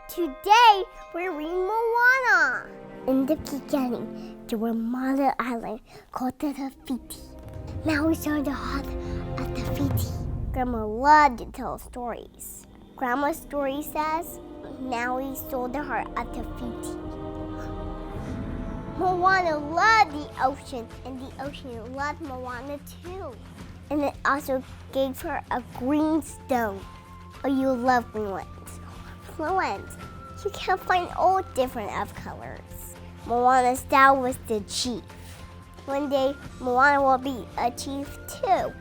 Today, we're reading Moana. In the beginning, there was a mother island called the Tafiti. Now we saw the heart of Tafiti. Grandma loved to tell stories. Grandma's story says, now we saw the heart of Tafiti. Moana loved the ocean, and the ocean loved Moana too. And it also gave her a green stone. Oh, you love green ones. Fluent. You can find all different of colors. Moana's dad was the chief. One day, Moana will be a chief too.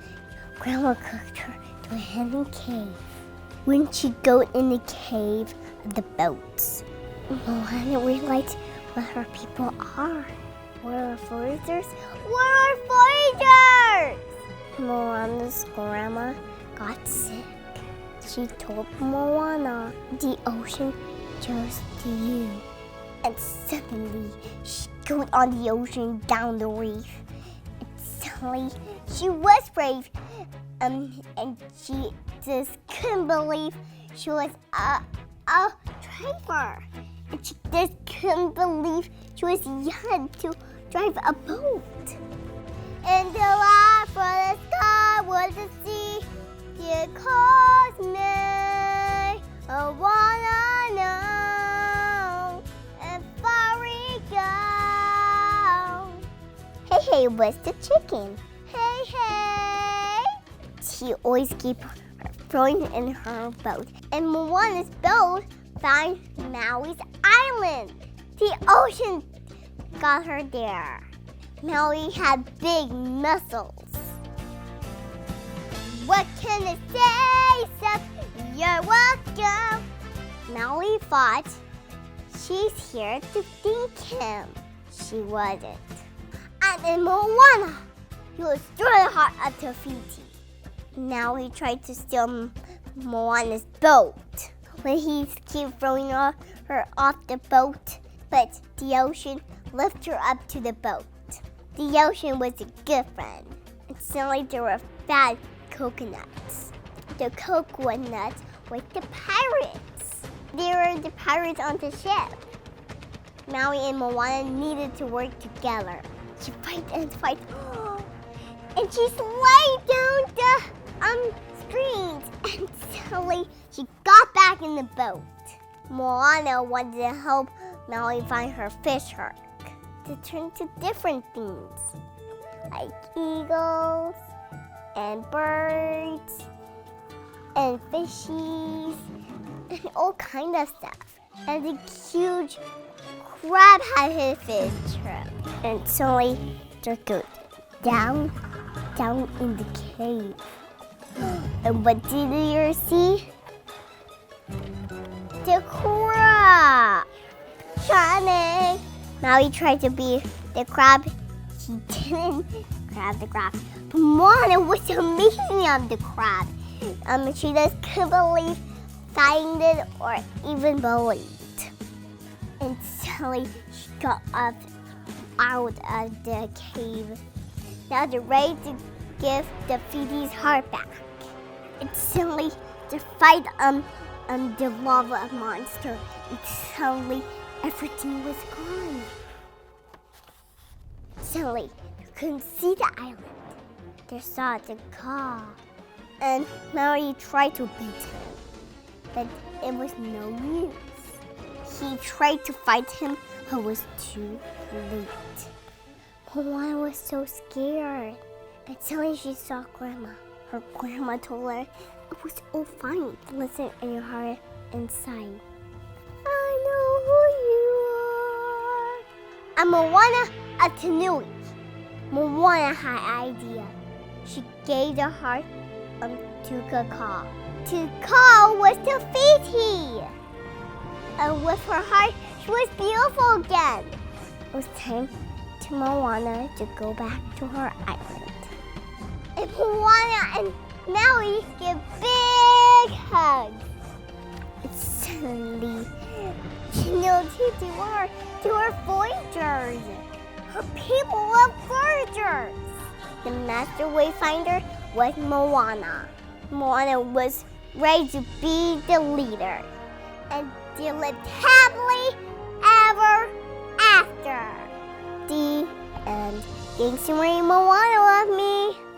Grandma cooked her to a hidden cave. When she go in the cave of the boats, Moana realized what her people are. We're voyagers. We're voyagers! Moana's grandma got sick. She told Moana, the ocean chose you. And suddenly, she goes on the ocean down the reef. And suddenly, she was brave. And she just couldn't believe she was a driver. And she just couldn't believe she was young to drive a boat. And the light for the sky was the sea. It calls me, I wanna know if I go. Hey, what's the chicken? Hey. She always keeps throwing in her boat. And Moana's boat found Maui's island. The ocean got her there. Maui had big muscles. What can I say except you're welcome? Maui thought she's here to thank him. She wasn't. And in Moana, he was through the heart of Tafiti. Now he tried to steal Moana's boat. When he kept throwing her off the boat, but the ocean lifted her up to the boat. The ocean was a good friend. And suddenly there were fat coconuts. The coconuts were the pirates. They were the pirates on the ship. Maui and Moana needed to work together. She fight. And she slid down the screens. And suddenly she got back in the boat. Moana wanted to help Maui find her fish hook to turn to different things, like eagles and birds and fishies and all kind of stuff. And the huge crab had his fish hook. And suddenly just go down in the cave. And what did you see? The crab! Shining! Maui tried to be the crab. He didn't grab the crab. But Moana was amazing on the crab. She just couldn't believe, find it, or even believed. And suddenly she got up out of the cave. Now they're ready to give the Tafiti's heart back. And suddenly they fight the lava monster. And suddenly everything was gone. Suddenly, you couldn't see the island. They saw the car. And Maui tried to beat him, but it was no use. He tried to fight him, but it was too late. Moana was so scared. And suddenly she saw Grandma. Her grandma told her it was all fine. Listen in your heart inside. I know who you are. I'm Moana a Tanui. Moana had an idea. She gave the heart to Kaka. Kaka was Tafiti. And with her heart, she was beautiful again. It was time to Moana to go back to her island. And Moana and Maui give big hugs. And suddenly, she knew who they were voyagers. Her people were voyagers. The master wayfinder was Moana. Moana was ready to be the leader. And They lived happily ever after. The end. Thanks for Moana Love Me.